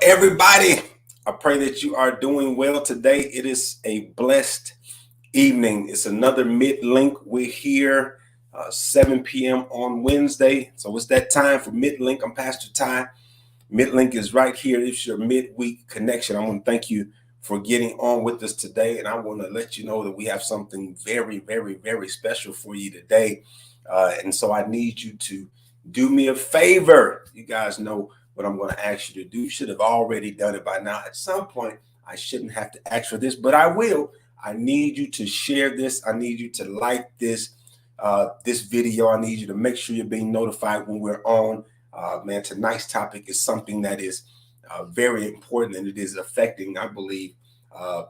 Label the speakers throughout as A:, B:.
A: Everybody, I pray that you are doing well today. It is a blessed evening. It's another MidLink. We're here 7 p.m. on Wednesday. So it's that time for MidLink. I'm Pastor Ty. MidLink is right here. It's your midweek connection. I want to thank you for getting on with us today. And I want to let you know that we have something very, very, very special for you today. And so I need you to do me a favor. You guys know what I'm going to ask you to do. You should have already done it by now. At some point, I shouldn't have to ask for this, but I will. I need you to share this. I need you to like this video. I need you to make sure you're being notified when we're on. Man, tonight's topic is something that is very important, and it is affecting, I believe,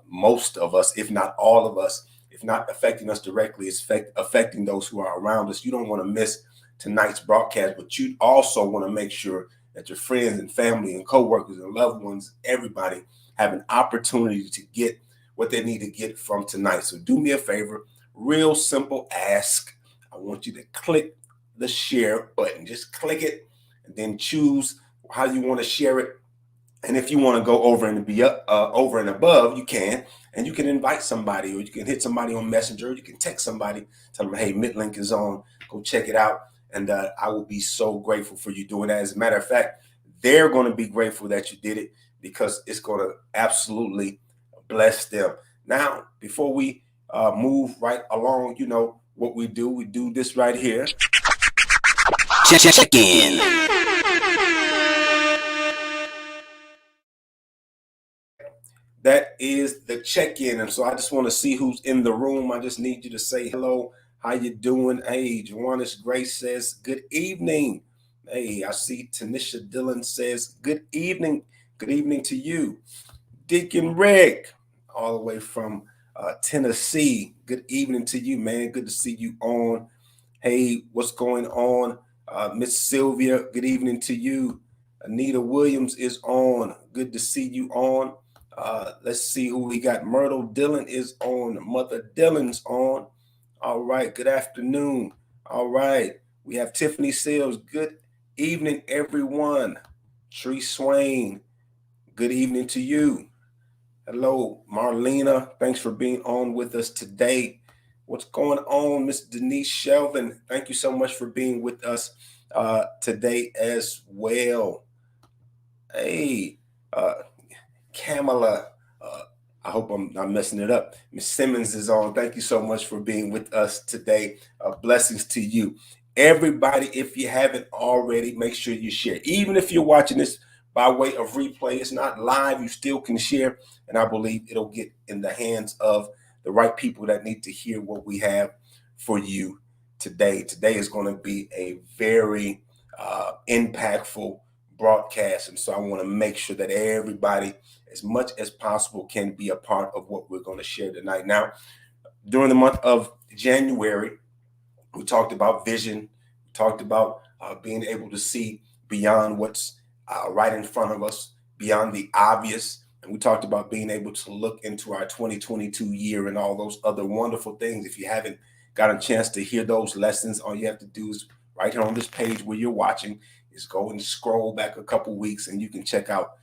A: most of us, if not all of us. If not affecting us directly, it's affecting those who are around us. You don't want to miss tonight's broadcast, but you also want to make sure that your friends and family and coworkers and loved ones, everybody, have an opportunity to get what they need to get from tonight. So do me a favor, real simple ask. I want you to click the share button. Just click it and then choose how you want to share it. And if you want to go over and be over and above, you can. And you can invite somebody, or you can hit somebody on Messenger. You can text somebody, tell them, hey, MidLink is on. Go check it out. And I will be so grateful for you doing that. As a matter of fact, they're going to be grateful that you did it, because it's going to absolutely bless them. Now, before we move right along, you know what we do. We do this right here. Check in. That is the check-in. And so I just want to see who's in the room. I just need you to say hello. How you doing? Hey, Joannis Grace says, good evening. Hey, I see Tanisha Dillon says, good evening. Good evening to you. Deacon Rick, all the way from Tennessee. Good evening to you, man. Good to see you on. Hey, what's going on? Miss Sylvia, good evening to you. Anita Williams is on. Good to see you on. Let's see who we got. Myrtle Dillon is on. Mother Dillon's on. All right. Good afternoon. All right. We have Tiffany Sales. Good evening, everyone. Tree Swain. Good evening to you. Hello, Marlena. Thanks for being on with us today. What's going on, Miss Denise Shelvin? Thank you so much for being with us today as well. Hey, Kamala. I hope I'm not messing it up. Miss Simmons is on. Thank you so much for being with us today. Blessings to you. Everybody, if you haven't already, make sure you share. Even if you're watching this by way of replay, it's not live, you still can share. And I believe it'll get in the hands of the right people that need to hear what we have for you today. Today is going to be a very impactful broadcast. And so I want to make sure that everybody, as much as possible, can be a part of what we're going to share tonight. Now, during the month of January, we talked about vision. We talked about being able to see beyond what's right in front of us, beyond the obvious. And we talked about being able to look into our 2022 year and all those other wonderful things. If you haven't got a chance to hear those lessons, all you have to do is right here on this page where you're watching is go and scroll back a couple weeks, and you can check out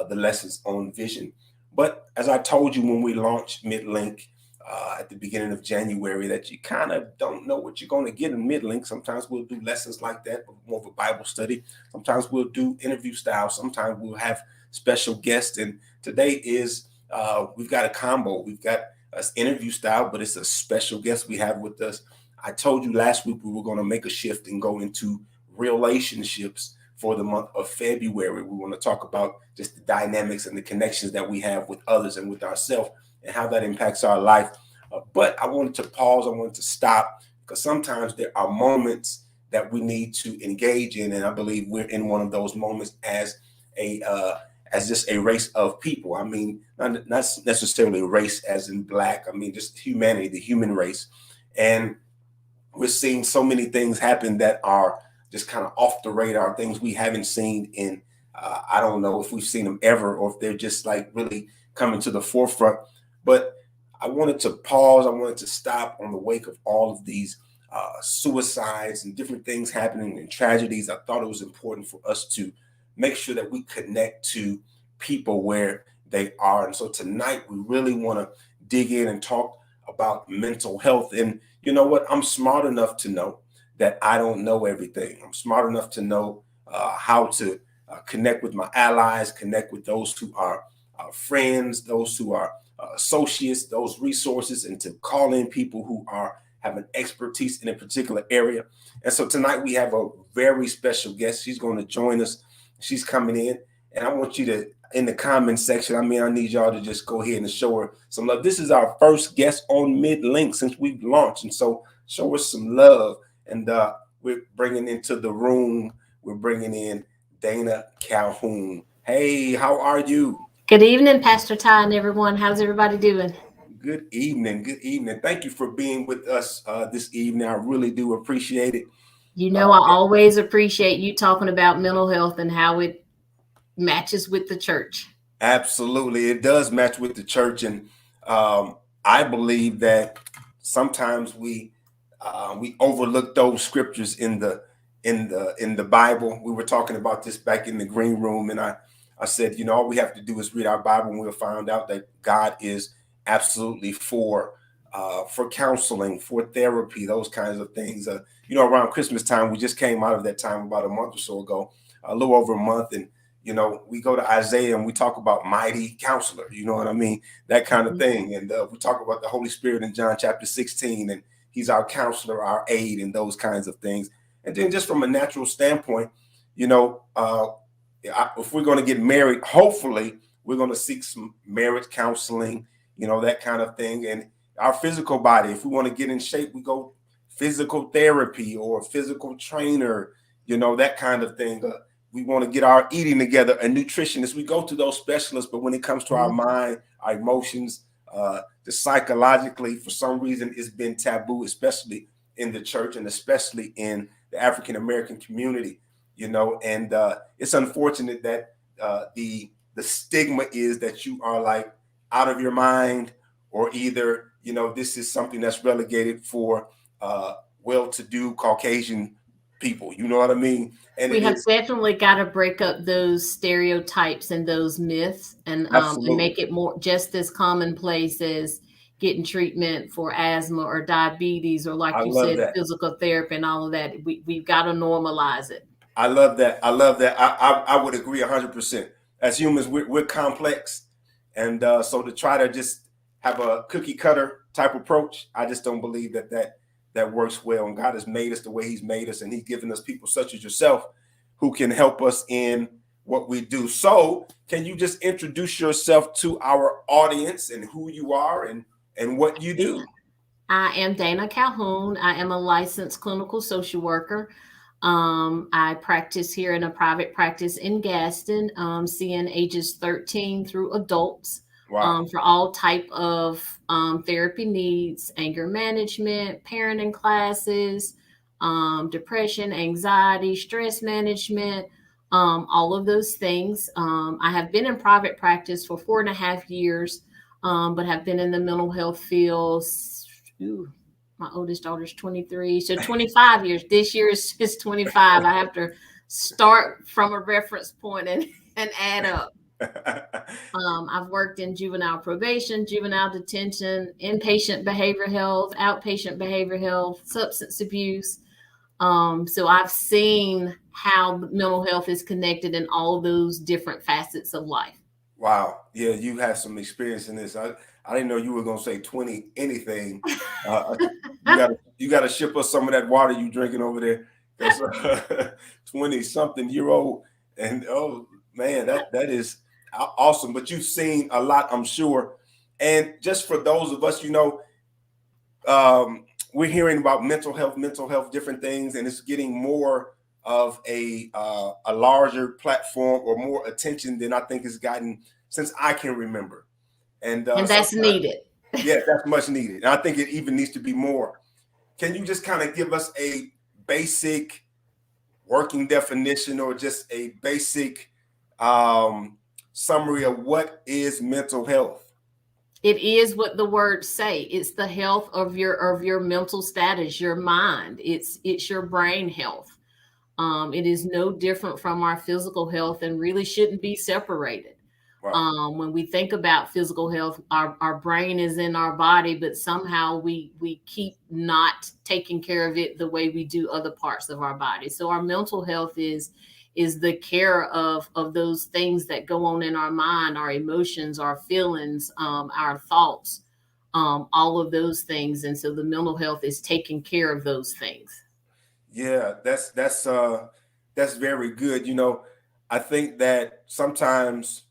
A: the lessons on vision. But as I told you when we launched MidLink at the beginning of January, that you kind of don't know what you're going to get in MidLink. Sometimes we'll do lessons like that, more of a Bible study. Sometimes we'll do interview style. Sometimes we'll have special guests. And today is we've got a combo. We've got an interview style, but it's a special guest we have with us. I told you last week we were going to make a shift and go into relationships for the month of February. We want to talk about just the dynamics and the connections that we have with others and with ourselves and how that impacts our life. But I wanted to pause. I wanted to stop, because sometimes there are moments that we need to engage in. And I believe we're in one of those moments as just a race of people. I mean, not necessarily race as in black. I mean, just humanity, the human race. And we're seeing so many things happen that are just kind of off the radar, things we haven't seen in, I don't know if we've seen them ever, or if they're just like really coming to the forefront. But I wanted to pause. I wanted to stop on the wake of all of these suicides and different things happening and tragedies. I thought it was important for us to make sure that we connect to people where they are. And so tonight we really want to dig in and talk about mental health. And you know what? I'm smart enough to know that I don't know everything. I'm smart enough to know how to connect with my allies, connect with those who are friends, those who are associates, those resources, and to call in people who are have an expertise in a particular area. And so tonight we have a very special guest. She's going to join us. She's coming in, and I want you to, in the comment section, I need y'all to just go ahead and show her some love. This is our first guest on MidLink since we've launched, and so show her some love. And we're bringing into the room, we're bringing in Dana Calhoun. Hey, how are you?
B: Good evening, Pastor Ty and everyone. How's everybody doing?
A: Good evening. Good evening. Thank you for being with us this evening. I really do appreciate it.
B: You know, I always appreciate you talking about mental health and how it matches with the church.
A: Absolutely. It does match with the church. And I believe that sometimes we overlook those scriptures in the Bible. We were talking about this back in the green room, and I said, you know, all we have to do is read our Bible, and we'll find out that God is absolutely for counseling, for therapy, those kinds of things. You know, around Christmas time, we just came out of that time about a month or so ago, a little over a month, and you know, we go to Isaiah and we talk about mighty counselor, you know what I mean? That kind of thing. And we talk about the Holy Spirit in John chapter 16, and he's our counselor, our aid, and those kinds of things. And then just from a natural standpoint, you know, if we're going to get married, hopefully we're going to seek some marriage counseling, you know, that kind of thing. And our physical body, if we want to get in shape, we go physical therapy or physical trainer, you know, that kind of thing. We want to get our eating together, a nutritionist. We go to those specialists, but when it comes to our mind, our emotions, just psychologically, for some reason, it's been taboo, especially in the church and especially in the African American community. You know, and it's unfortunate that the stigma is that you are like out of your mind, or either, you know, this is something that's relegated for well-to-do Caucasian people. You know what I mean? And
B: We
A: it
B: have
A: is
B: definitely got to break up those stereotypes and those myths and
A: absolutely.
B: make it more just as commonplace as getting treatment for asthma or diabetes or, like
A: I
B: you
A: love
B: said,
A: that.
B: physical therapy and all of that. We've got to normalize it.
A: I love that. I love that. I would agree 100%. As humans, we're complex, and so to try to just have a cookie cutter type approach, I just don't believe that works well. And God has made us the way He's made us, and He's given us people such as yourself who can help us in what we do. So, can you just introduce yourself to our audience and who you are and what you do?
B: I am Dana Calhoun. I am a licensed clinical social worker. I practice here in a private practice in Gaston, seeing ages 13 through adults
A: Wow.
B: for all type of therapy needs, anger management, parenting classes, depression, anxiety, stress management, all of those things. I have been in private practice for 4.5 years, but have been in the mental health field. Ooh, my oldest daughter's 23, so 25 years. This year is 25. I have to start from a reference point and add up. I've worked in juvenile probation, juvenile detention, inpatient behavioral health, outpatient behavioral health, substance abuse. So I've seen how mental health is connected in all those different facets of life.
A: Wow. Yeah, you had some experience in this. I didn't know you were gonna say 20 anything. Uh, you gotta ship us some of that water you drinking over there, because 20 something year old, and oh man, that is awesome. But you've seen a lot, I'm sure. And just for those of us, you know, we're hearing about mental health, different things, and it's getting more of a larger platform or more attention than I think it's gotten since I can remember. And
B: And that's
A: sometimes,
B: needed.
A: yeah, that's much needed. And I think it even needs to be more. Can you just kind of give us a basic working definition, or just a basic summary of what is mental health?
B: It is what the words say. It's the health of your mental status, your mind. It's your brain health. It is no different from our physical health and really shouldn't be separated.
A: Wow.
B: When we think about physical health, our brain is in our body, but somehow we keep not taking care of it the way we do other parts of our body. So our mental health is the care of those things that go on in our mind, our emotions, our feelings, our thoughts, all of those things. And so the mental health is taking care of those things.
A: Yeah, that's very good. I think that sometimes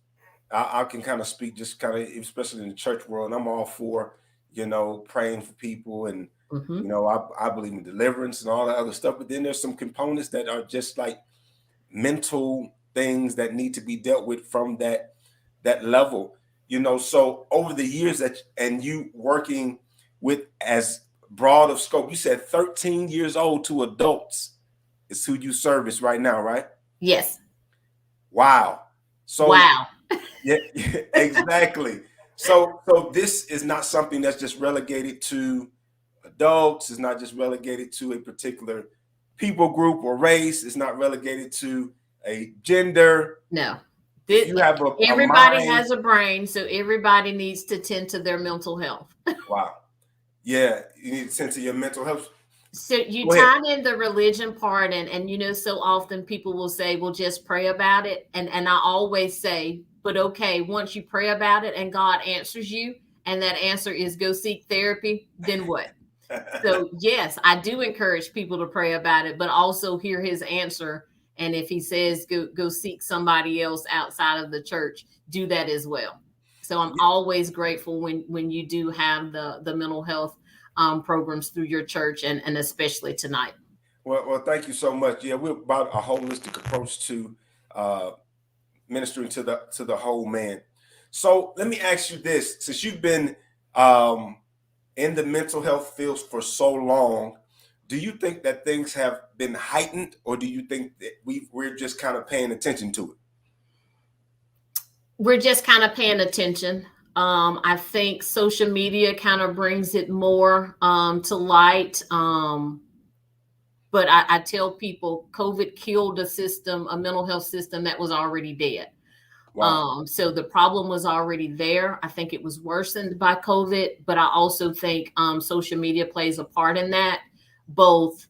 A: I can kind of speak just kind of, especially in the church world. I'm all for, praying for people, and
B: Hmm.
A: I believe in deliverance and all that other stuff. But then there's some components that are just like mental things that need to be dealt with from that level. So over the years and you working with as broad of scope, you said 13 years old to adults is who you service right now, right?
B: Yes.
A: Wow. So
B: Wow.
A: yeah, exactly. So this is not something that's just relegated to adults. It's not just relegated to a particular people group or race. It's not relegated to a gender.
B: No.
A: If you have a
B: Everybody
A: mind,
B: has a brain, so everybody needs to tend to their mental health.
A: wow. Yeah, you need to tend to your mental health.
B: So you
A: Go ahead.
B: tied in the religion part, and so often people will say, well, just pray about it. And I always say, but okay, once you pray about it and God answers you, and that answer is go seek therapy, then what? So yes, I do encourage people to pray about it, but also hear his answer. And if he says go seek somebody else outside of the church, do that as well. So I'm
A: Yeah,
B: always grateful when you do have the mental health programs through your church, and especially tonight.
A: well, thank you so much. Yeah, we're about a holistic approach to uh, ministering to the whole man. So let me ask you this: since you've been um, in the mental health field for so long, do you think that things have been heightened, or do you think that we're just kind of paying attention to it?
B: We're just kind of paying attention. I think social media kind of brings it more to light. But I tell people COVID killed a system, a mental health system that was already dead.
A: Wow.
B: So the problem was already there. I think it was worsened by COVID, but I also think social media plays a part in that, both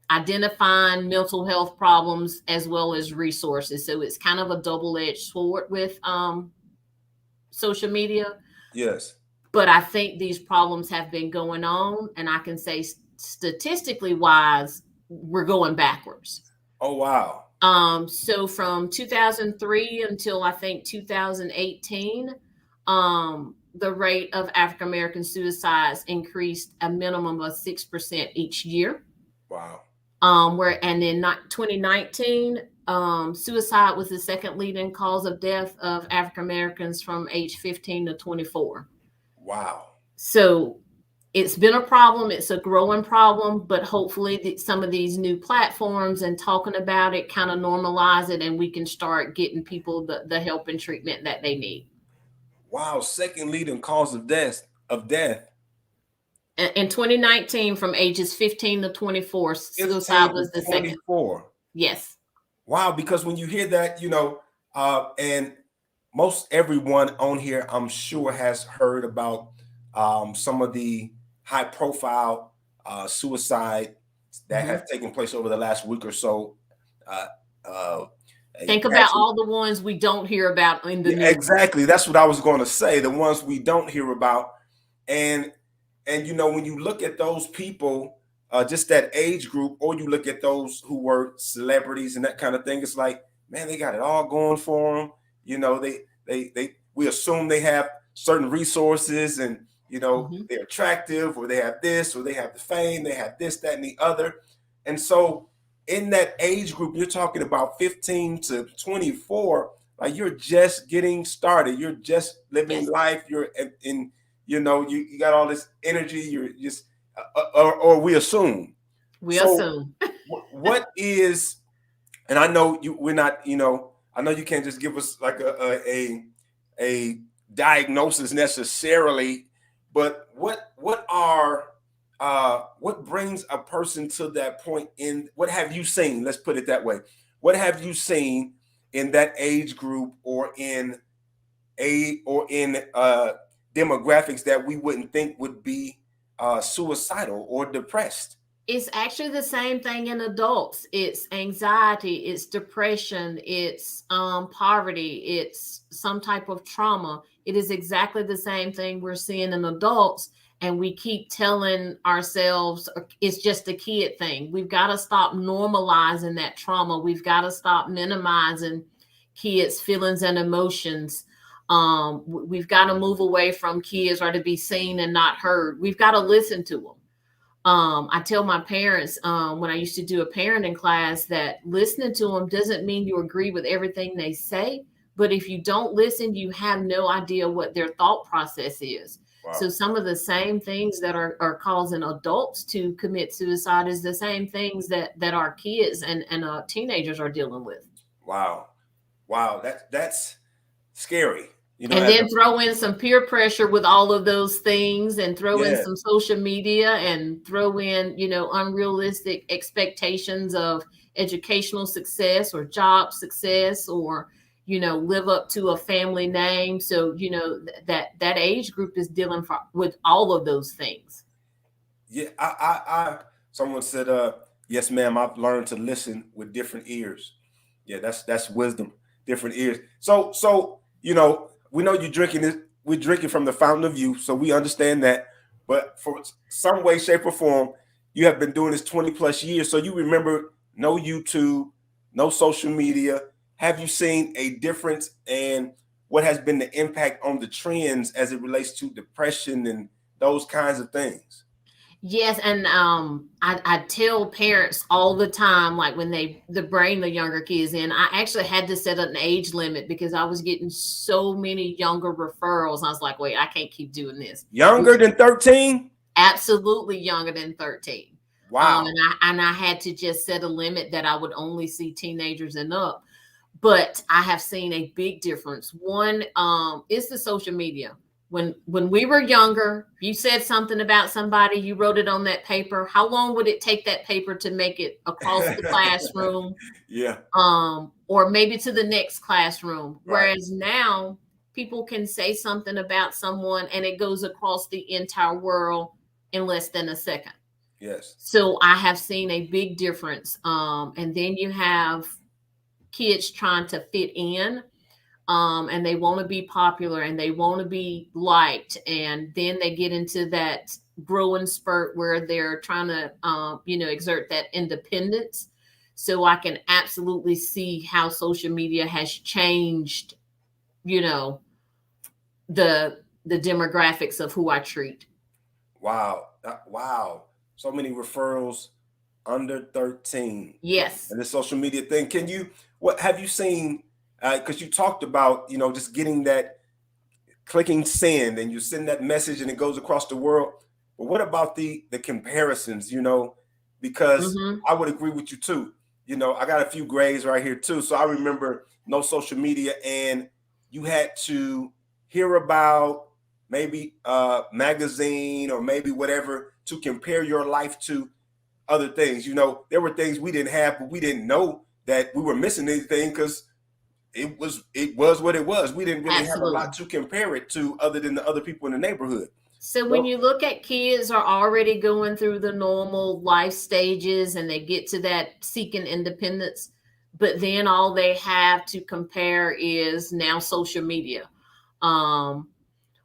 B: identifying mental health problems as well as resources. So it's kind of a double-edged sword with social media.
A: Yes.
B: But I think these problems have been going on, and I can say statistically wise, we're going backwards.
A: Oh wow.
B: So from 2003 until I think 2018, the rate of African American suicides increased a minimum of 6% each year.
A: Wow.
B: Where and in 2019, suicide was the second leading cause of death of African Americans from age 15 to 24.
A: Wow.
B: So it's been a problem. It's a growing problem, but hopefully some of these new platforms and talking about it kind of normalize it, and we can start getting people the help and treatment that they need.
A: Wow. Second leading cause of death.
B: In 2019, from ages 15 to 24, suicide
A: 15 to
B: was the second.
A: 24.
B: Yes.
A: Wow, because when you hear that, and most everyone on here, I'm sure, has heard about some of the high profile suicide that
B: Hmm.
A: have taken place over the last week or so. Uh, uh,
B: Think about
A: actually,
B: all the ones we don't hear about in the
A: yeah,
B: news.
A: exactly. That's what I was going to say. The ones we don't hear about, and when you look at those people, just that age group, or you look at those who were celebrities and that kind of thing, it's like, man, they got it all going for them. We assume they have certain resources, and
B: Hmm.
A: they're attractive, or they have this, or they have the fame, they have this, that, and the other. And so in that age group, you're talking about 15 to 24, like you're just getting started, you're just living
B: Yes,
A: life, you're in you got all this energy, you're just or we assume.
B: we
A: So
B: assume.
A: what is, and I know we're not, I know you can't just give us like a diagnosis necessarily, but what brings a person to that point? In what have you seen, let's put it that way, what have you seen in that age group, or in in demographics that we wouldn't think would be suicidal or depressed.
B: It's actually the same thing in adults. It's anxiety, it's depression, it's poverty, it's some type of trauma. It is exactly the same thing we're seeing in adults. And we keep telling ourselves it's just a kid thing. We've got to stop normalizing that trauma. We've got to stop minimizing kids' feelings and emotions. We've got to move away from kids are to be seen and not heard. We've got to listen to them. I tell my parents when I used to do a parenting class that listening to them doesn't mean you agree with everything they say, but if you don't listen, you have no idea what their thought process is.
A: Wow.
B: So some of the same things that are causing adults to commit suicide is the same things that our kids and teenagers are dealing with.
A: Wow, that's scary. You know,
B: and then throw in some peer pressure with all of those things, and throw in some social media, and throw in, unrealistic expectations of educational success or job success, or, live up to a family name. So, that age group is dealing with all of those things.
A: Yeah. Someone said, yes, ma'am, I've learned to listen with different ears. Yeah, that's wisdom, different ears. So, we know you're drinking this. We're drinking from the fountain of youth, so we understand that. But for some way, shape, or form, you have been doing this 20 plus years. So you remember no YouTube, no social media. Have you seen a difference, and what has been the impact on the trends as it relates to depression and those kinds of things?
B: Yes, and I tell parents all the time, like when they bring the younger kids in, I actually had to set an age limit because I was getting so many younger referrals. I was like, wait, I can't keep doing this.
A: Younger than 13?
B: Absolutely younger than 13.
A: Wow.
B: And I had to just set a limit that I would only see teenagers and up. But I have seen a big difference. One is the social media. When we were younger, if you said something about somebody, you wrote it on that paper. How long would it take that paper to make it across the classroom?
A: Yeah.
B: Or maybe to the next classroom.
A: Right.
B: Whereas now people can say something about someone and it goes across the entire world in less than a second.
A: Yes.
B: So I have seen a big difference. And then you have kids trying to fit in. And they want to be popular and they want to be liked. And then they get into that growing spurt where they're trying to, exert that independence. So I can absolutely see how social media has changed, the demographics of who I treat.
A: Wow. Wow. So many referrals under 13.
B: Yes.
A: And the social media thing. What have you seen? Because you talked about, just getting that, clicking send, and you send that message and it goes across the world. But what about the comparisons, because I would agree with you too. I got a few grades right here too. So I remember no social media, and you had to hear about maybe a magazine or maybe whatever to compare your life to other things. There were things we didn't have, but we didn't know that we were missing anything because it was what it was. We didn't really have a lot to compare it to other than the other people in the neighborhood.
B: So when you look at kids are already going through the normal life stages and they get to that seeking independence, but then all they have to compare is now social media.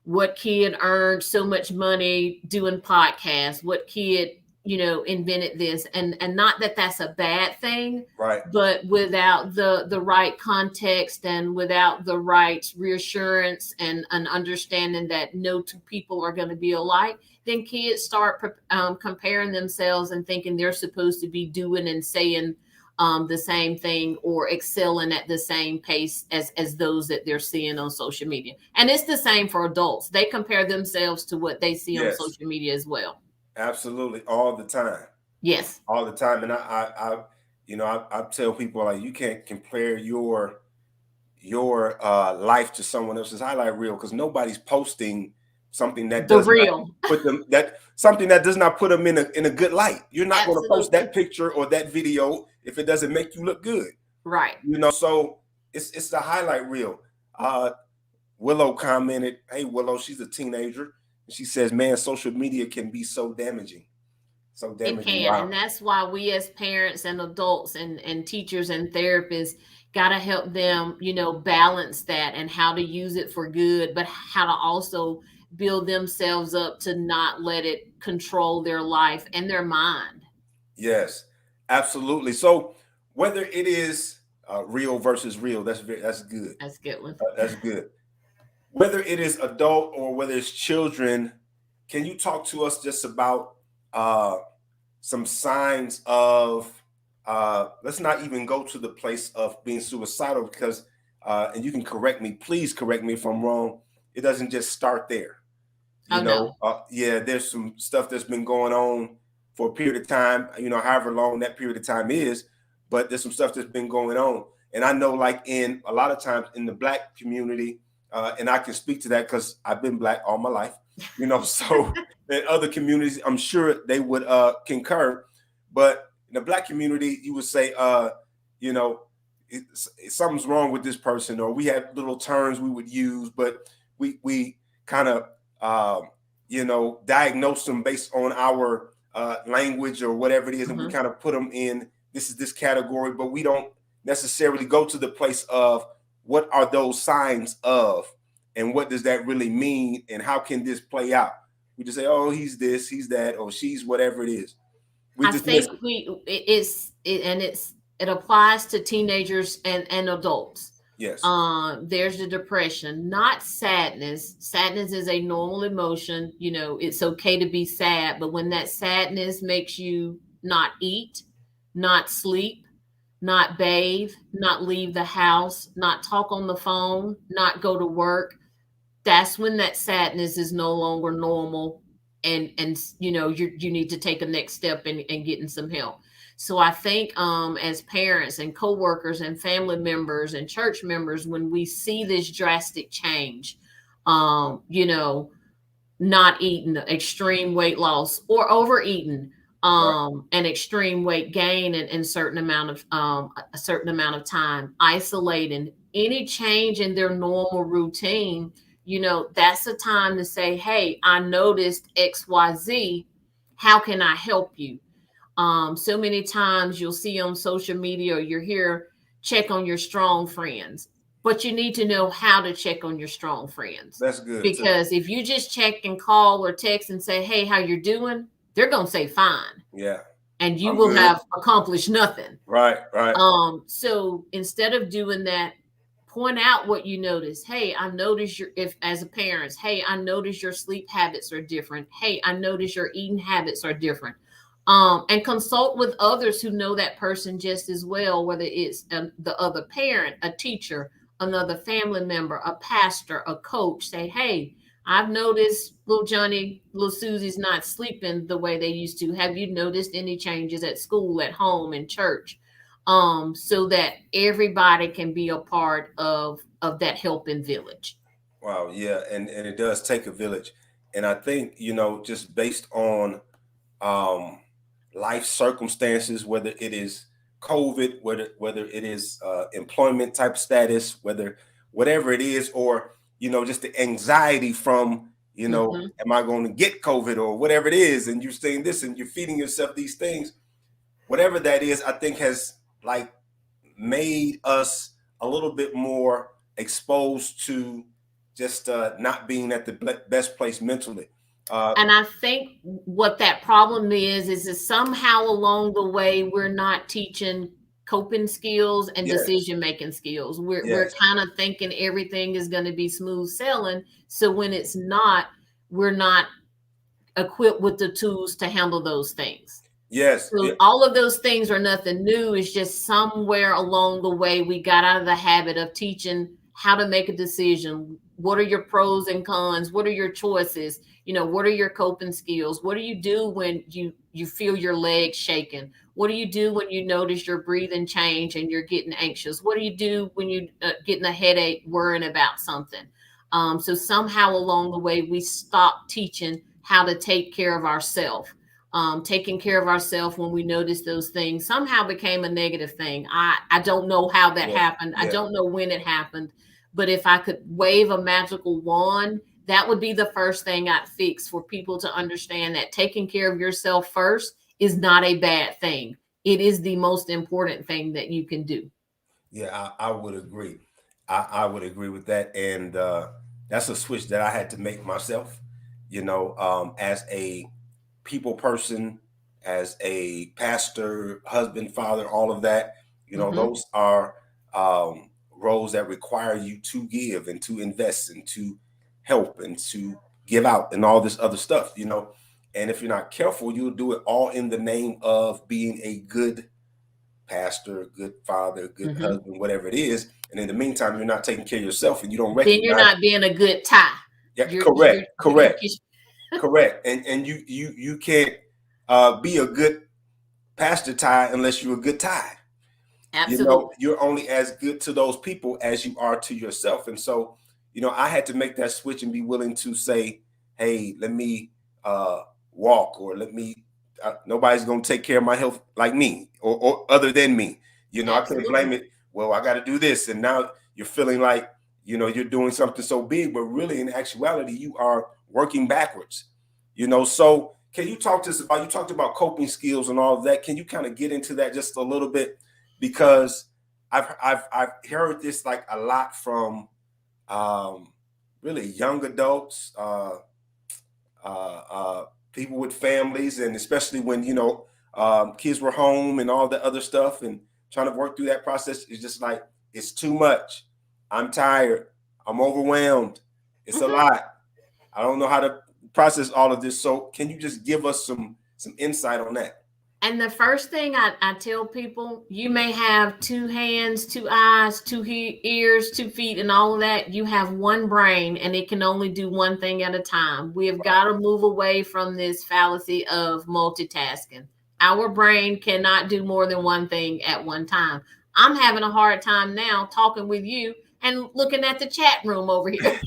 B: What kid earned so much money doing podcasts? What kid invented this, and not that that's a bad thing,
A: right?
B: But without the right context and without the right reassurance and an understanding that no two people are going to be alike, then kids start comparing themselves and thinking they're supposed to be doing and saying the same thing or excelling at the same pace as those that they're seeing on social media. And it's the same for adults. They compare themselves to what they see on social media as well.
A: Absolutely, all the time.
B: Yes,
A: all the time. And I tell people, like, you can't compare your life to someone else's highlight reel, because nobody's posting something that does not put them something that does not put them in a good light. You're not going to post that picture or that video if it doesn't make you look good,
B: right?
A: So it's the highlight reel. Willow commented, "Hey Willow, she's a teenager, and she says, man, social media can be so damaging, so
B: It
A: damaging."
B: can. And
A: Wow.
B: that's why we as parents and adults and teachers and therapists got to help them, balance that and how to use it for good, but how to also build themselves up to not let it control their life and their mind.
A: Yes, absolutely. So whether it is real versus real, that's good.
B: That's a good one.
A: That's good. Whether it is adult or whether it's children, can you talk to us just about uh, some signs of? Let's not even go to the place of being suicidal because, and you can correct me. Please correct me if I'm wrong. It doesn't just start there.
B: Oh, no.
A: Yeah, there's some stuff that's been going on for a period of time, however long that period of time is, but there's some stuff that's been going on. And I know, like, in a lot of times in the Black community, and I can speak to that because I've been Black all my life, so in other communities, I'm sure they would concur. But in the Black community, you would say, you know, something's wrong with this person, or we had little terms we would use, but we kind of diagnose them based on our language or whatever it is, and we
B: Hmm.
A: kind of put them in this category, but we don't necessarily go to the place of what are those signs of, and what does that really mean, and how can this play out? We just say, oh, he's this, he's that, or she's whatever it is. We
B: I
A: dismiss
B: think
A: it.
B: it applies to teenagers and adults.
A: Yes,
B: There's the depression, not sadness. Sadness is a normal emotion. It's okay to be sad, but when that sadness makes you not eat, not sleep, not bathe, not leave the house, not talk on the phone, not go to work, that's when that sadness is no longer normal, and you need to take a next step and getting some help. So I think as parents and coworkers and family members and church members, when we see this drastic change, um you know not eating, extreme weight loss, or overeating,
A: right.
B: an extreme weight gain in certain amount of a certain amount of time, isolating, any change in their normal routine, that's a time to say, hey, I noticed XYZ. How can I help you? So many times you'll see on social media or you're here, check on your strong friends, but you need to know how to check on your strong friends.
A: That's good too.
B: Because if you just check and call or text and say, hey, how you're doing, they're going to say fine.
A: Yeah,
B: And you
A: I'm
B: will
A: good.
B: have accomplished nothing.
A: Right, right.
B: So instead of doing that, point out what you notice. Hey, I notice if as a parent, hey, I notice your sleep habits are different. Hey, I notice your eating habits are different. And consult with others who know that person just as well, whether it's the other parent, a teacher, another family member, a pastor, a coach. Say, hey, I've noticed little Johnny, little Susie's not sleeping the way they used to. Have you noticed any changes at school, at home, in church? So that everybody can be a part of that helping village.
A: Wow, yeah, and it does take a village, and I think just based on um, life circumstances, whether it is COVID, whether it is employment type status, whatever it is, or just the anxiety from
B: Hmm.
A: am I going to get COVID or whatever it is, and you're saying this and you're feeding yourself these things, whatever that is, I think has like made us a little bit more exposed to just not being at the best place mentally. Uh,
B: And I think what that problem is that somehow along the way we're not teaching coping skills and
A: yes,
B: decision making skills. We're
A: yes,
B: kind of thinking everything is going to be smooth sailing. So when it's not, we're not equipped with the tools to handle those things.
A: yes, yeah,
B: So all of those things are nothing new. It's just somewhere along the way we got out of the habit of teaching how to make a decision. What are your pros and cons? What are your choices? What are your coping skills? What do you do when you feel your legs shaking? What do you do when you notice your breathing change and you're getting anxious? What do you do when you getting a headache, worrying about something? So somehow along the way we stop teaching how to take care of ourselves. Taking care of ourselves when we notice those things somehow became a negative thing. I don't know how that
A: yes,
B: happened. I
A: yes.
B: don't know when it happened, But if I could wave a magical wand, that would be the first thing I'd fix for people to understand that taking care of yourself first is not a bad thing. It is the most important thing that you can do.
A: Yeah, I would agree. I would agree with that, and that's a switch that I had to make myself. As a people person, as a pastor, husband, father, all of that.
B: Mm-hmm.
A: Those are roles that require you to give and to invest and to help and to give out and all this other stuff. And if you're not careful, you'll do it all in the name of being a good pastor, a good father, a good
B: Mm-hmm.
A: husband, whatever it is. And in the meantime, you're not taking care of yourself and you don't
B: Then you're
A: recognize.
B: not being a good tie.
A: Yeah,
B: You're
A: correct, correct, correct. And you can't be a good pastor tie unless you're a good tie.
B: absolutely.
A: You're only as good to those people as you are to yourself. And so, I had to make that switch and be willing to say, hey, let me uh, walk, or let me, nobody's going to take care of my health like me, or other than me. I can't blame
B: Absolutely.
A: it. Well, I got to do this. And now you're feeling like, you're doing something so big, but really in actuality, you are working backwards. So can you talk to us about, you talked about coping skills and all of that. Can you kind of get into that just a little bit? Because I've heard this like a lot from um, really young adults, people with families, and especially when kids were home and all the other stuff, and trying to work through that process is just like, it's too much. I'm tired. I'm overwhelmed. It's a
B: Mm-hmm.
A: lot. I don't know how to process all of this. So can you just give us some insight on that?
B: And the first thing I tell people, you may have two hands, two eyes, two ears, 2 feet, and all of that. You have one brain, and it can only do one thing at a time. We have got to move away from this fallacy of multitasking. Our brain cannot do more than one thing at one time. I'm having a hard time now talking with you and looking at the chat room over here,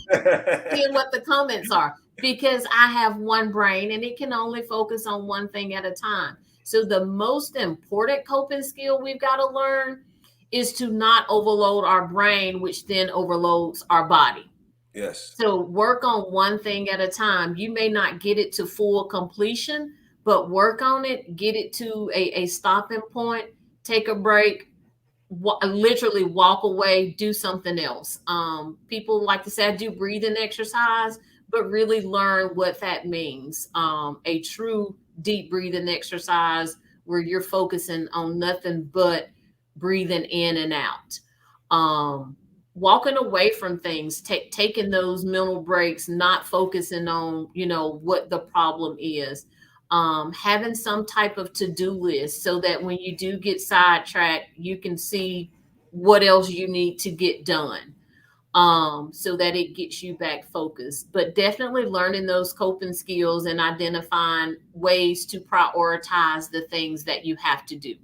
B: seeing what the comments are, because I have one brain and it can only focus on one thing at a time. So the most important coping skill we've got to learn is to not overload our brain, which then overloads our body.
A: Yes.
B: So work on one thing at a time. You may not get it to full completion, but work on it, get it to a stopping point, take a break, literally walk away, do something else. People like to say I do breathing exercise, but really learn what that means. A true deep breathing exercise where you're focusing on nothing but breathing in and out. Walking away from things, taking those mental breaks, not focusing on what the problem is. Having some type of to-do list so that when you do get sidetracked, you can see what else you need to get done, so that it gets you back focused. But definitely learning those coping skills and identifying ways to prioritize the things that you have to do.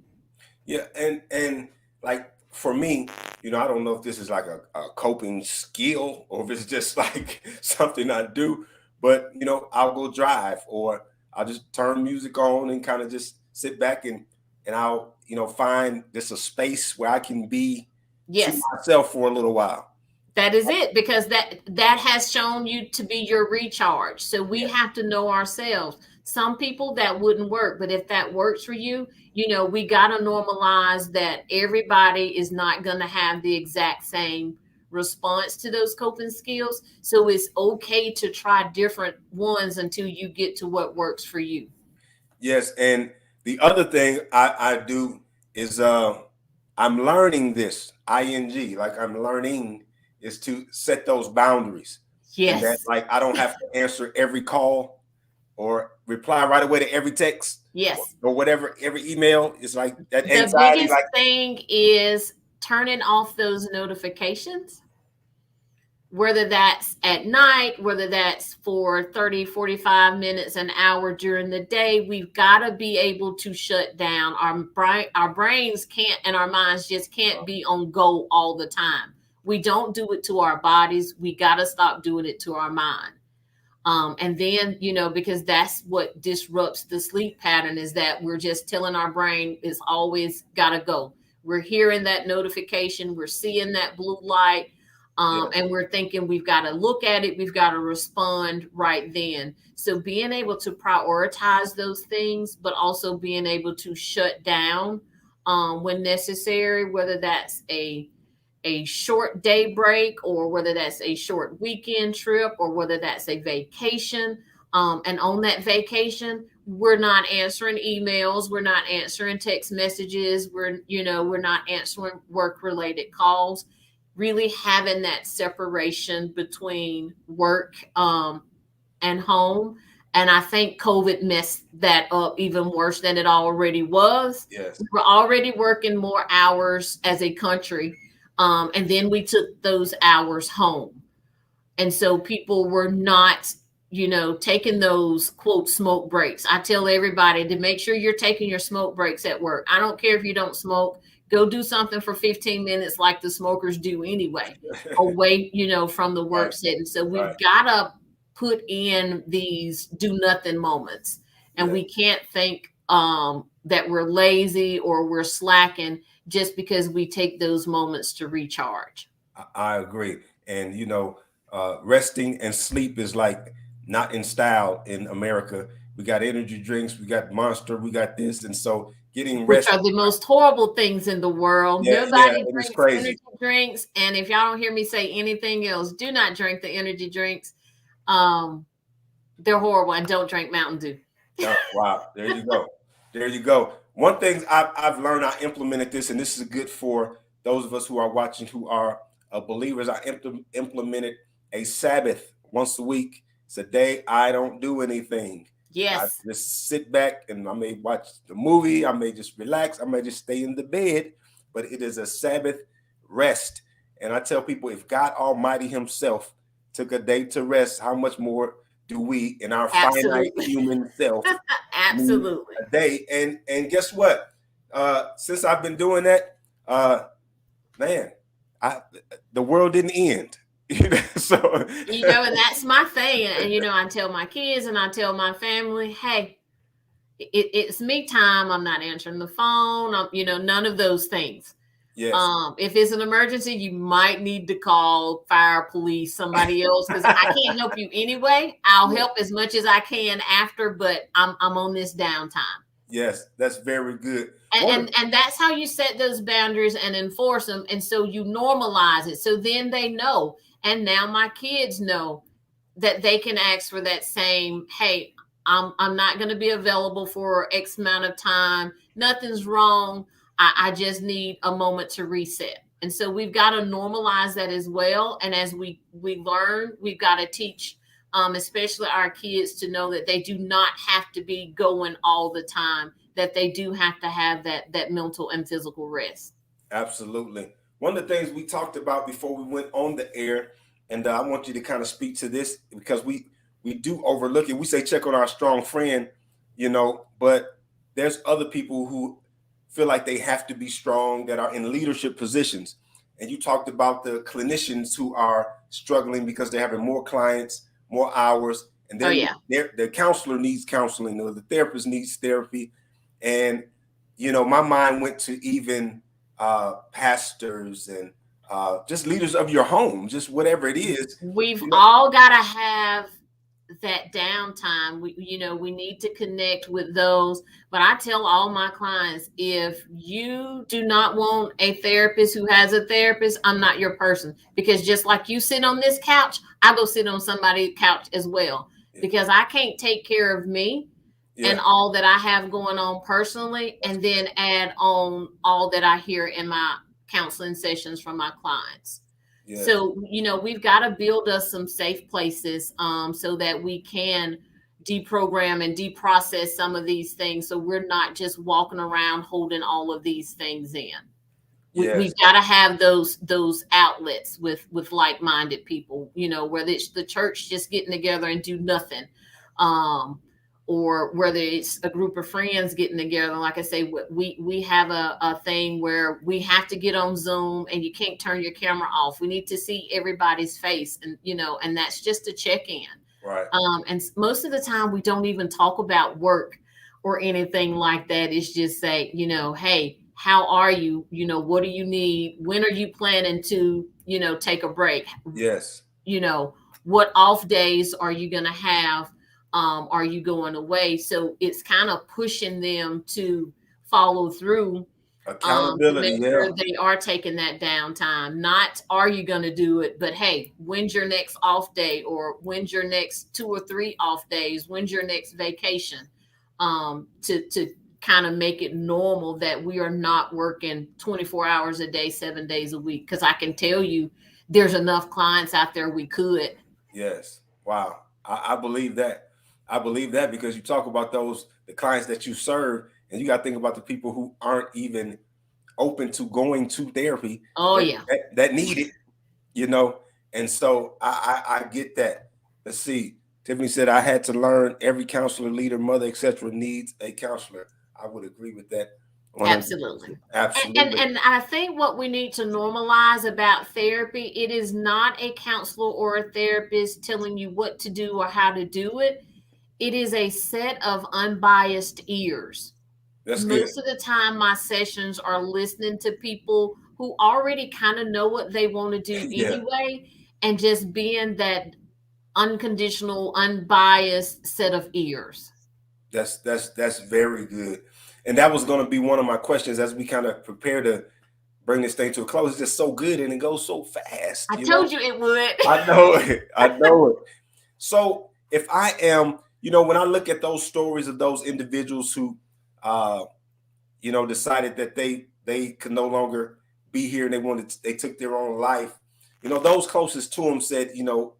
A: Yeah, and like for me, I don't know if this is like a coping skill or if it's just like something I do, but I'll go drive, or I'll just turn music on and kind of just sit back, and I'll find just a space where I can be to
B: Yes.
A: myself for a little while.
B: That is it, because that has shown you to be your recharge. So we
A: Yeah.
B: have to know ourselves. Some people that wouldn't work, but if that works for you, we got to normalize that everybody is not going to have the exact same response to those coping skills. So it's okay to try different ones until you get to what works for you.
A: Yes, and the other thing I do is I'm learning this ing, like I'm learning is to set those boundaries, and that
B: Yes.
A: like I don't have to answer every call or reply right away to every text,
B: Yes.
A: or whatever, every email. Is like that
B: The
A: anxiety,
B: biggest
A: like
B: thing is turning off those notifications, whether that's at night, whether that's for 30, 45 minutes, an hour during the day. We've got to be able to shut down. Our brains can't, and our minds just can't be on go all the time. We don't do it to our bodies. We got to stop doing it to our mind. And then, because that's what disrupts the sleep pattern, is that we're just telling our brain it's always got to go. We're hearing that notification, we're seeing that blue light.
A: Yeah.
B: And we're thinking we've got to look at it, we've got to respond right then. So being able to prioritize those things, but also being able to shut down when necessary, whether that's a short day break or whether that's a short weekend trip or whether that's a vacation. And on that vacation, we're not answering emails, we're not answering text messages, we're not answering work related calls. Really having that separation between work and home. And I think COVID messed that up even worse than it already was.
A: Yes.
B: We were already working more hours as a country, and then we took those hours home. And so people were not, taking those quote smoke breaks. I tell everybody to make sure you're taking your smoke breaks at work. I don't care if you don't smoke, go do something for 15 minutes like the smokers do anyway, away, from the work
A: Right.
B: setting. So we've
A: Right.
B: got to put in these do nothing moments. And
A: Yeah.
B: we can't think that we're lazy or we're slacking just because we take those moments to recharge.
A: I agree. And resting and sleep is like not in style in America. We got energy drinks, we got Monster, we got this, and so getting
B: Which
A: rest.
B: are the most horrible things in the world.
A: Yeah, yeah,
B: Nobody
A: it is
B: drinks
A: crazy.
B: energy drinks. And if y'all don't hear me say anything else, do not drink the energy drinks. Um, they're horrible, and don't drink Mountain Dew.
A: Wow, there you go. There you go. One thing I've learned, I implemented this, and this is good for those of us who are watching who are believers. I implemented a Sabbath once a week. It's a day I don't do anything. I
B: Yes,
A: just sit back and I may watch the movie. I may just relax. I may just stay in the bed, but it is a Sabbath rest. And I tell people, if God Almighty Himself took a day to rest, how much more do we in our finite
B: absolutely.
A: human self need
B: Absolutely.
A: a day? And guess what? Since I've been doing that, man, I the world didn't end. So
B: And that's my thing. And, I tell my kids and I tell my family, hey, it's me time. I'm not answering the phone. None of those things.
A: yes,
B: If it's an emergency, you might need to call fire, police, somebody else, because I can't help you anyway. I'll
A: yes,
B: help as much as I can after, but I'm on this downtime.
A: yes, that's very good.
B: And,
A: One,
B: and and that's how you set those boundaries and enforce them. And so you normalize it. So then they know. And now my kids know that they can ask for that same, hey, I'm not going to be available for X amount of time. Nothing's wrong. I just need a moment to reset. And so we've got to normalize that as well. And as we learn, we've got to teach, especially our kids, to know that they do not have to be going all the time. That they do have to have that mental and physical rest.
A: absolutely. One of the things we talked about before we went on the air, and I want you to kind of speak to this because we do overlook it. We say check on our strong friend, but there's other people who feel like they have to be strong that are in leadership positions. And you talked about the clinicians who are struggling because they're having more clients, more hours, and
B: Oh
A: then
B: yeah.
A: the counselor needs counseling or the therapist needs therapy. And my mind went to even pastors and just leaders of your home, just whatever it is.
B: We've
A: You know,
B: all got to have that downtime. We need to connect with those. But I tell all my clients, if you do not want a therapist who has a therapist, I'm not your person. Because just like you sit on this couch, I go sit on somebody's couch as well. Because I can't take care of me and
A: yeah,
B: all that I have going on personally,
A: that's
B: and then add on all that I hear in my counseling sessions from my clients.
A: yes,
B: So, we've got to build us some safe places, so that we can deprogram and deprocess some of these things. So we're not just walking around holding all of these things in.
A: yes,
B: We've got to have those outlets with like-minded people, whether it's the church just getting together and do nothing, um, or whether it's a group of friends getting together. Like I say, we have a thing where we have to get on Zoom and you can't turn your camera off. We need to see everybody's face, and that's just to check in.
A: right,
B: And most of the time we don't even talk about work or anything like that. It's just say, hey, how are you? What do you need? When are you planning to take a break.
A: Yes.
B: What off days are you going to have? Are you going away? So it's kind of pushing them to follow through, to
A: Accountability.
B: make
A: Yeah.
B: sure they are taking that downtime. Not are you going to do it, but hey, when's your next off day, or when's your next 2 or 3 off days? When's your next vacation? To kind of make it normal that we are not working 24 hours a day, 7 days a week. Because I can tell you, there's enough clients out there we could.
A: Yes. Wow. I believe that. I believe that because you talk about the clients that you serve, and you got to think about the people who aren't even open to going to therapy
B: Oh yeah,
A: that need it, you know. And so I get that. Let's see. Tiffany said I had to learn every counselor, leader, mother, etc. needs a counselor. I would agree with that 100%.
B: absolutely. And,
A: Absolutely.
B: and I think what we need to normalize about therapy, it is not a counselor or a therapist telling you what to do or how to do it. It is a set of unbiased ears.
A: That's good.
B: Most of the time, my sessions are listening to people who already kind of know what they want to do
A: Yeah.
B: anyway, and just being that unconditional, unbiased set of ears.
A: That's very good. And that was going to be one of my questions as we kind of prepare to bring this thing to a close. It's just so good and it goes so fast,
B: I told you it would.
A: I know it. I know it. So if I am, when I look at those stories of those individuals who, uh, decided that they could no longer be here and they took their own life. Those closest to them said,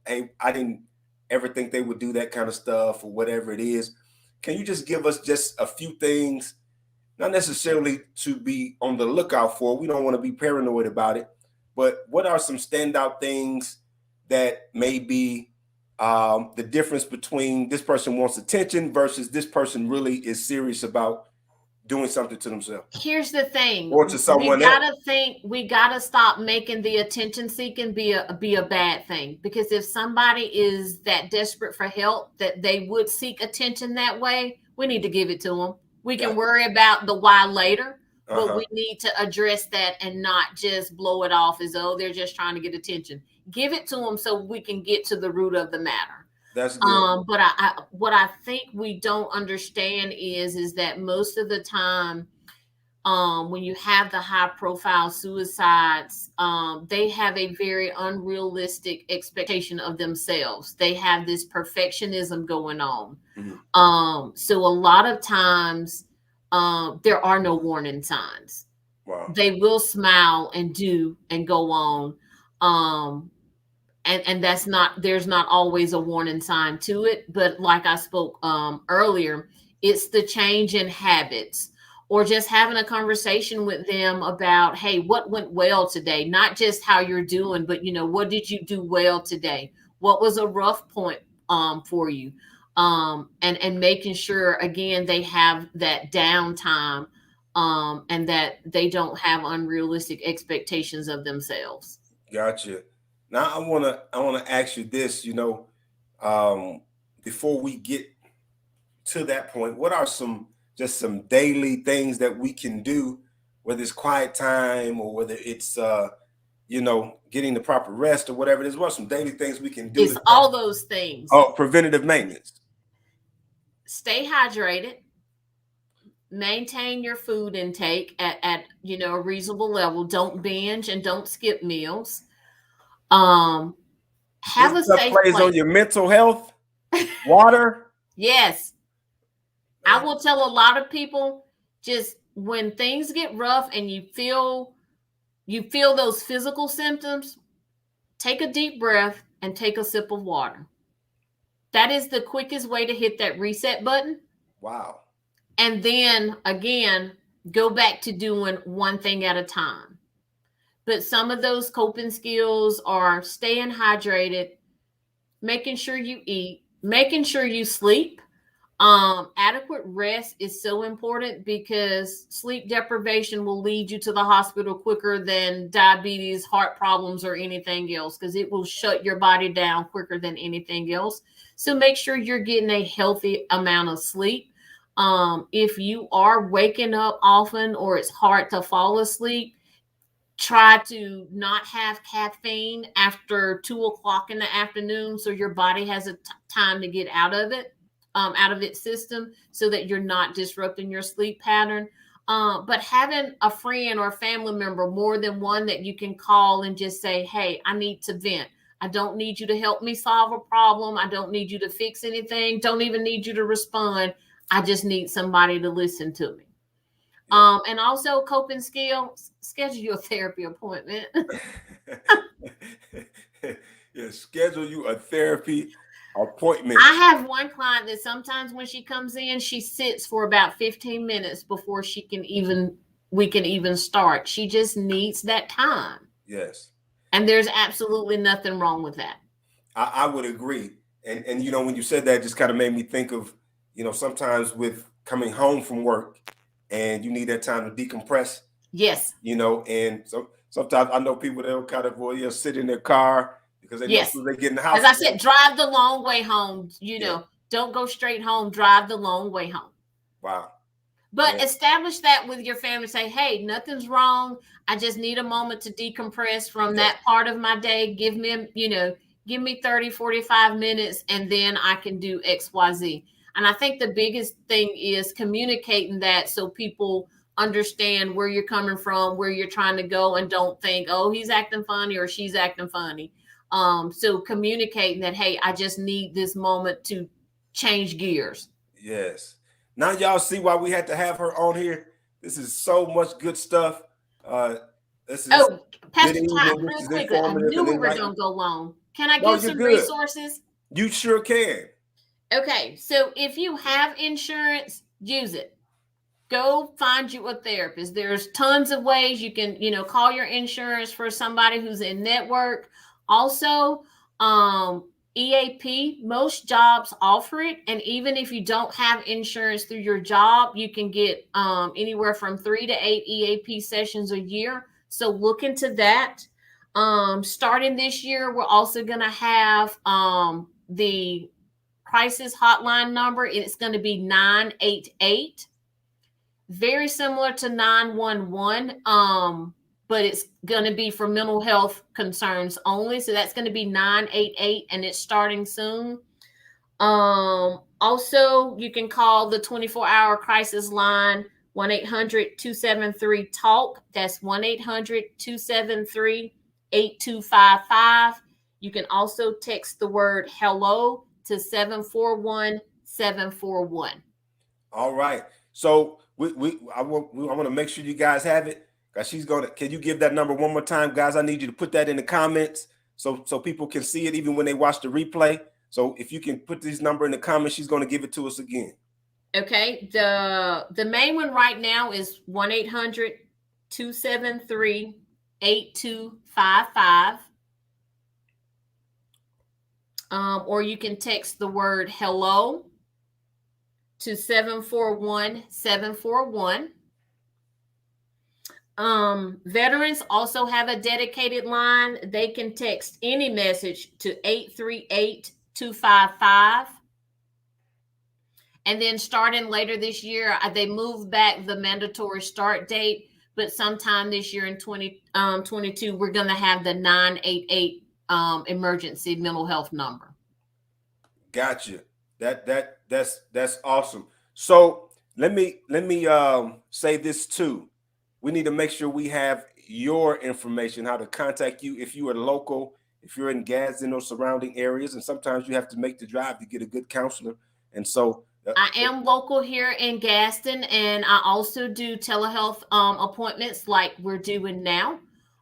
A: hey, I didn't ever think they would do that kind of stuff or whatever it is. Can you just give us just a few things, not necessarily to be on the lookout for? We don't want to be paranoid about it, but what are some standout things that may be the difference between this person wants attention versus this person really is serious about doing something to themselves
B: Here's the thing.
A: or to
B: We
A: someone else?
B: gotta think, we gotta stop making the attention seeking be a bad thing. Because if somebody is that desperate for help that they would seek attention that way, we need to give it to them. We can worry about the why later, but we need to address that and not just blow it off as though they're just trying to get attention. Give it to them so we can get to the root of the matter.
A: That's good.
B: But what I think we don't understand is that most of the time, when you have the high profile suicides, they have a very unrealistic expectation of themselves. They have this perfectionism going on. So a lot of times, there are no warning signs.
A: Wow.
B: They will smile and do and go on. And there's not always a warning sign to it, but like I spoke earlier, it's the change in habits, or just having a conversation with them about, hey, what went well today? Not just how you're doing, but what did you do well today? What was a rough point for you? And making sure, again, they have that downtime, and that they don't have unrealistic expectations of themselves.
A: Gotcha. Now I wanna ask you this. Before we get to that point, what are some daily things that we can do, whether it's quiet time or whether it's getting the proper rest or whatever it is? What are some daily things we can do
B: It's all those things.
A: preventative maintenance?
B: Stay hydrated, maintain your food intake at a reasonable level. Don't binge and don't skip meals. Have
A: This
B: a
A: stuff
B: safe
A: plays on
B: place.
A: your mental health. Water.
B: Yes, I will tell a lot of people, just when things get rough and you feel those physical symptoms, take a deep breath and take a sip of water. That is the quickest way to hit that reset button.
A: Wow.
B: And then again, go back to doing one thing at a time. But some of those coping skills are staying hydrated, making sure you eat, making sure you sleep. Adequate rest is so important, because sleep deprivation will lead you to the hospital quicker than diabetes, heart problems, or anything else, because it will shut your body down quicker than anything else. So make sure you're getting a healthy amount of sleep. If you are waking up often or it's hard to fall asleep, try to not have caffeine after 2 o'clock in the afternoon, so your body has a time to get out of it, out of its system, so that you're not disrupting your sleep pattern. But having a friend or a family member, more than one, that you can call and just say, hey, I need to vent. I don't need you to help me solve a problem. I don't need you to fix anything. Don't even need you to respond. I just need somebody to listen to me.
A: Yeah.
B: And also coping skills, schedule your therapy appointment.
A: Yeah, schedule you a therapy appointment.
B: I have one client that sometimes when she comes in, she sits for about 15 minutes before we can even start. She just needs that time.
A: Yes.
B: And there's absolutely nothing wrong with that.
A: I would agree. And you know, when you said that, it just kind of made me think of, you know, sometimes with coming home from work and you need that time to decompress,
B: Yes.
A: you know, and so sometimes I know people that'll kind of, well, sit in their car because they know as
B: Yes.
A: soon as they get in the house.
B: As I said, drive the long way home.
A: Yeah.
B: Don't go straight home, drive the long way home.
A: Wow.
B: But
A: Yeah.
B: establish that with your family. Say, hey, nothing's wrong. I just need a moment to decompress from
A: Yeah.
B: that part of my day. Give me 30, 45 minutes, and then I can do XYZ. And I think the biggest thing is communicating that, so people understand where you're coming from, where you're trying to go, and don't think, oh, he's acting funny or she's acting funny. So communicating that, hey, I just need this moment to change gears.
A: Yes. Now y'all see why we had to have her on here. This is so much good stuff. Uh, this is
B: Oh,
A: good
B: Pastor Todd,
A: evening. This
B: real
A: is
B: quickly, I
A: informative
B: knew
A: and
B: we were
A: enlightening.
B: going to go long. Can I
A: No,
B: give
A: you're
B: some
A: good.
B: resources?
A: You sure can.
B: Okay, so if you have insurance, use it. Go find you a therapist. There's tons of ways you can, call your insurance for somebody who's in network. Also, EAP, most jobs offer it. And even if you don't have insurance through your job, you can get anywhere from 3 to 8 EAP sessions a year. So look into that. Starting this year, we're also going to have the crisis hotline number. It's going to be 988, very similar to 911, but it's going to be for mental health concerns only. So that's going to be 988, and it's starting soon. Also, you can call the 24-hour crisis line, 1-800-273-TALK. That's 1-800-273-8255. You can also text the word hello to 741-741.
A: All right. So I want to make sure you guys have it. Cause she's gonna. Can you give that number one more time, guys? I need you to put that in the comments so people can see it even when they watch the replay. So if you can put this number in the comments, she's gonna give it to us again.
B: Okay. The main one right now is 1-800-273-8255. Or you can text the word hello to 741-741. Veterans also have a dedicated line. They can text any message to 838-255. And then starting later this year, they moved back the mandatory start date, but sometime this year in 2022, we're going to have the 988 emergency mental health number.
A: Gotcha. That's awesome. So let me say this too. We need to make sure we have your information, how to contact you if you are local, if you're in Gadsden or surrounding areas, and sometimes you have to make the drive to get a good counselor. And so
B: I am local here in Gadsden, and I also do telehealth appointments like we're doing now.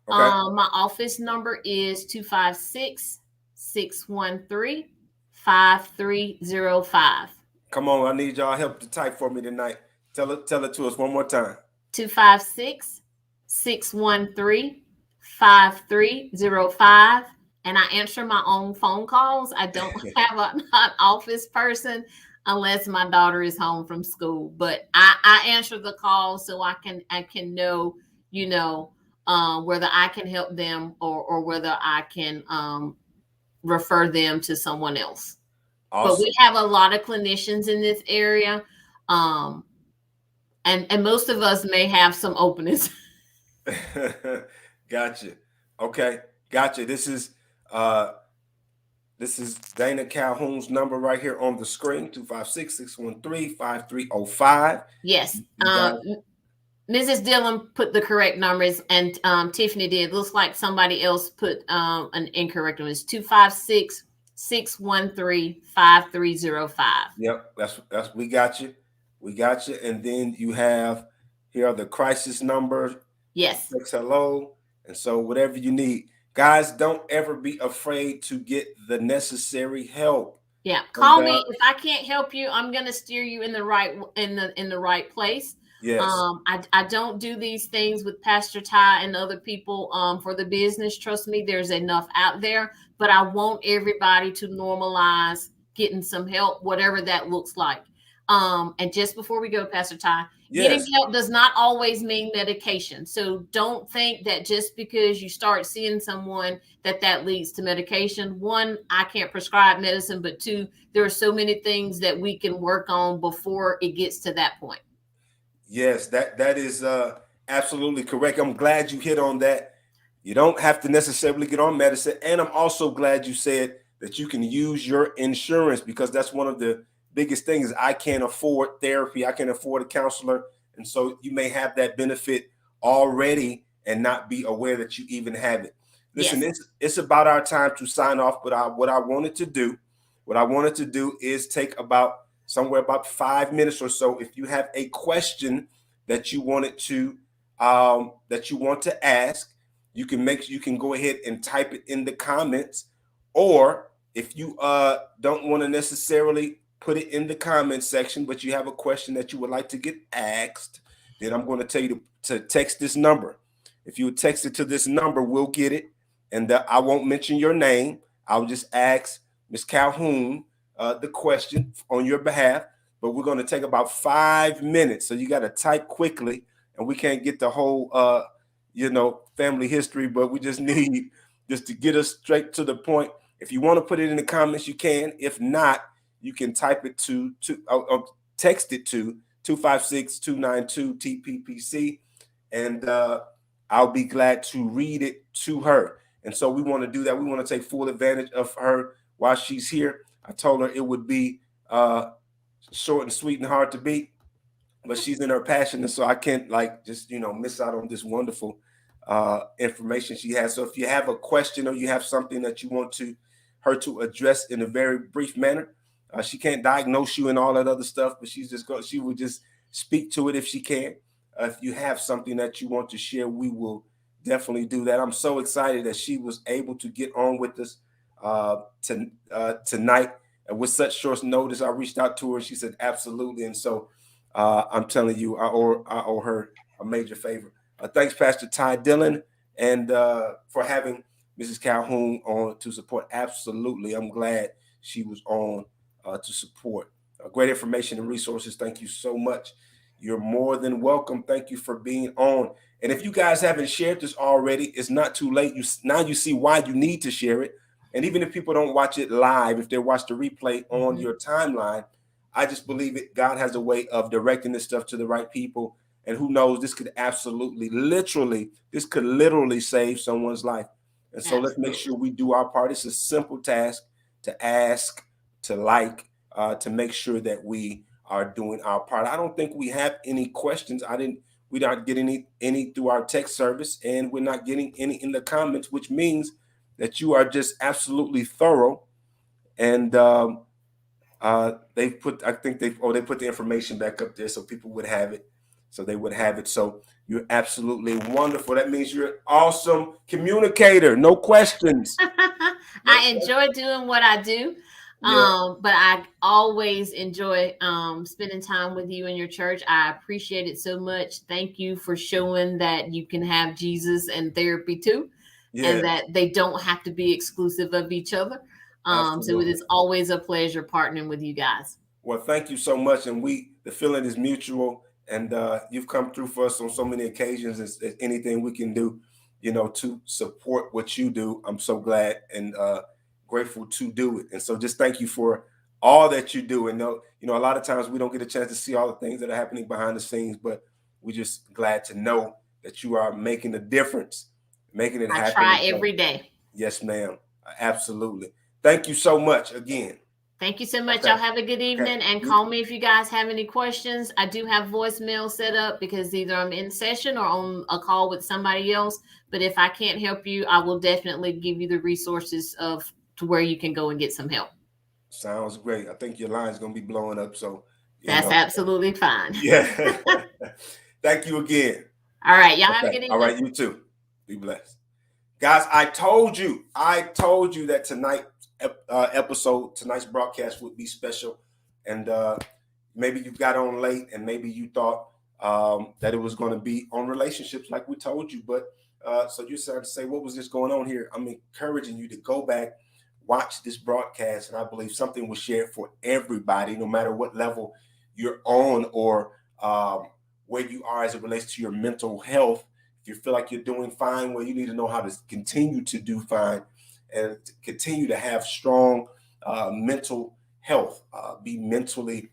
A: okay.
B: My office number is 256-613-5305.
A: Come on, I need y'all help to type for me tonight. Tell it to us one more time.
B: 256-613-5305. And I answer my own phone calls. I don't have an office person unless my daughter is home from school. But I answer the call so I can know, whether I can help them or whether I can refer them to someone else.
A: Awesome.
B: But we have a lot of clinicians in this area. And most of us may have some openings.
A: Gotcha. Okay. Gotcha. Uh this is Dana Calhoun's number right here on the screen, 256-613-5305.
B: Yes.
A: You guys,
B: Mrs. Dillon put the correct numbers, and Tiffany did. Looks like somebody else put an incorrect one. It's 256-613-5305.
A: yep, that's we got you. We got you. And then you have here are the crisis numbers.
B: Yes.
A: Text hello. And so whatever you need. Guys, don't ever be afraid to get the necessary help.
B: Yeah.
A: And
B: Call me if I can't help you. I'm gonna steer you in the right place.
A: yes,
B: I don't do these things with Pastor Ty and other people for the business. Trust me, there's enough out there, but I want everybody to normalize getting some help, whatever that looks like. And just before we go, Pastor Ty, getting
A: yes,
B: help does not always mean medication. So don't think that just because you start seeing someone that leads to medication. One, I can't prescribe medicine, but two, there are so many things that we can work on before it gets to that point.
A: yes, that is absolutely correct. I'm glad you hit on that. You don't have to necessarily get on medicine. And I'm also glad you said that you can use your insurance, because that's one of the biggest things. I can't afford therapy, I can't afford a counselor. And so you may have that benefit already and not be aware that you even have it. Listen,
B: Yes.
A: it's about our time to sign off, but what I wanted to do is take about somewhere about 5 minutes or so. If you have a question that you wanted to that you want to ask, you can go ahead and type it in the comments, or if you don't want to necessarily put it in the comment section, but you have a question that you would like to get asked, then I'm going to tell you to text this number. If you text it to this number, we'll get it, and I won't mention your name. I'll just ask Miss Calhoun the question on your behalf. But we're going to take about 5 minutes, so you got to type quickly, and we can't get the whole family history, but we just need just to get us straight to the point. If you want to put it in the comments, you can. If not, you can type it text it to 256-292-TPPC, and I'll be glad to read it to her. And so we want to do that. We want to take full advantage of her while she's here. I told her it would be short and sweet and hard to beat, but she's in her passion, and so I can't just miss out on this wonderful information she has. So if you have a question or you have something that you want her to address in a very brief manner, she can't diagnose you and all that other stuff, but she will just speak to it if she can. If you have something that you want to share, we will definitely do that. I'm so excited that she was able to get on with us tonight. And with such short notice, I reached out to her. She said absolutely, and so I'm telling you, I owe her a major favor. Thanks, Pastor Ty Dillon, and for having Mrs. Calhoun on to support. Absolutely, I'm glad she was on to support. Great information and resources. Thank you so much. You're more than welcome. Thank you for being on. And if you guys haven't shared this already, it's not too late. Now you see why you need to share it. And even if people don't watch it live, if they watch the replay on your timeline, I just believe it. God has a way of directing this stuff to the right people. And who knows, this could literally save someone's life. And so let's make sure we do our part. It's a simple task to ask, to to make sure that we are doing our part. I don't think we have any questions. We not getting any through our text service, and we're not getting any in the comments, which means that you are just absolutely thorough. And they put the information back up there so people would have it. So they would have it. So you're absolutely wonderful. That means you're an awesome communicator. No questions.
B: I enjoy doing what I do.
A: Yeah.
B: But I always enjoy spending time with you and your church. I appreciate it so much. Thank you for showing that you can have Jesus and therapy too,
A: Yeah.
B: and that they don't have to be exclusive of each other. So it
A: Absolutely.
B: is always a pleasure partnering with you guys.
A: Well, thank you so much. And the feeling is mutual. And you've come through for us on so many occasions. As anything we can do, to support what you do, I'm so glad and grateful to do it. And so just thank you for all that you do. And a lot of times we don't get a chance to see all the things that are happening behind the scenes, but we're just glad to know that you are making a difference making it
B: I
A: happen.
B: try every day.
A: Yes, ma'am. Absolutely. Thank you so much again.
B: Thank you so much.
A: Okay.
B: Y'all have a good
A: Okay.
B: evening, and call me if you guys have any questions. I do have voicemail set up because either I'm in session or on a call with somebody else. But if I can't help you, I will definitely give you the resources of to where you can go and get some help.
A: Sounds great. I think your line's gonna be blowing up, so you
B: That's
A: know.
B: absolutely fine.
A: Yeah. Thank you again.
B: All right. Y'all have a
A: Okay.
B: good
A: All
B: evening.
A: right, you too. Be blessed. Guys, I told you that tonight's episode, tonight's broadcast would be special. And maybe you got on late and maybe you thought that it was going to be on relationships like we told you. But so you started to say, what was this going on here? I'm encouraging you to go back, watch this broadcast. And I believe something was shared for everybody, no matter what level you're on or where you are as it relates to your mental health. If you feel like you're doing fine, well, you need to know how to continue to do fine and to continue to have strong mental health, be mentally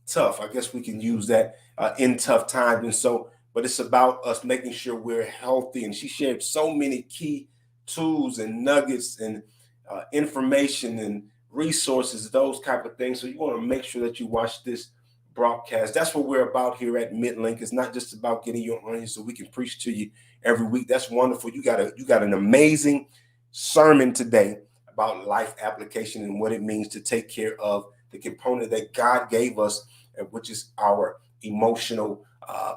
A: tough. I guess we can use that in tough times. And so, but it's about us making sure we're healthy. And she shared so many key tools and nuggets and information and resources, those type of things. So you want to make sure that you watch this broadcast. That's what we're about here at MidLink. It's not just about getting you on here so we can preach to you every week. That's wonderful. You got an amazing sermon today about life application and what it means to take care of the component that God gave us, which is our emotional,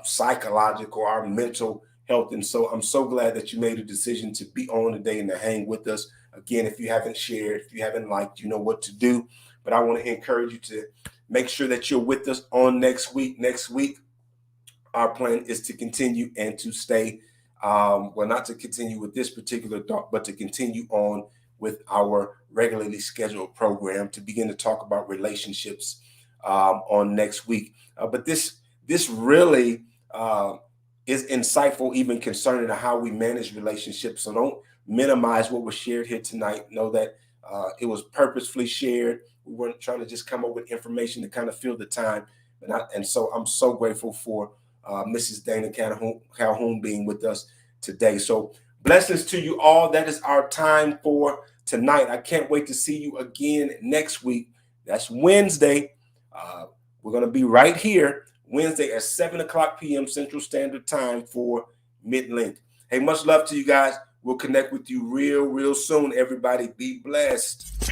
A: psychological, our mental health. And so I'm so glad that you made a decision to be on today and to hang with us. Again, if you haven't shared, if you haven't liked, you know what to do. But I want to encourage you to make sure that you're with us on next week. Next week, our plan is to continue and to stay, well, not to continue with this particular thought, but to continue on with our regularly scheduled program to begin to talk about relationships on next week. But this really is insightful, even concerning how we manage relationships. So don't minimize what was shared here tonight. Know that it was purposefully shared. We weren't trying to just come up with information to kind of fill the time. And so I'm so grateful for Mrs. Dana Calhoun being with us today. So blessings to you all. That is our time for tonight. I can't wait to see you again next week. That's Wednesday. We're going to be right here Wednesday at 7:00 p.m. Central Standard Time for MidLink. Hey, much love to you guys. We'll connect with you real soon, everybody. Be blessed.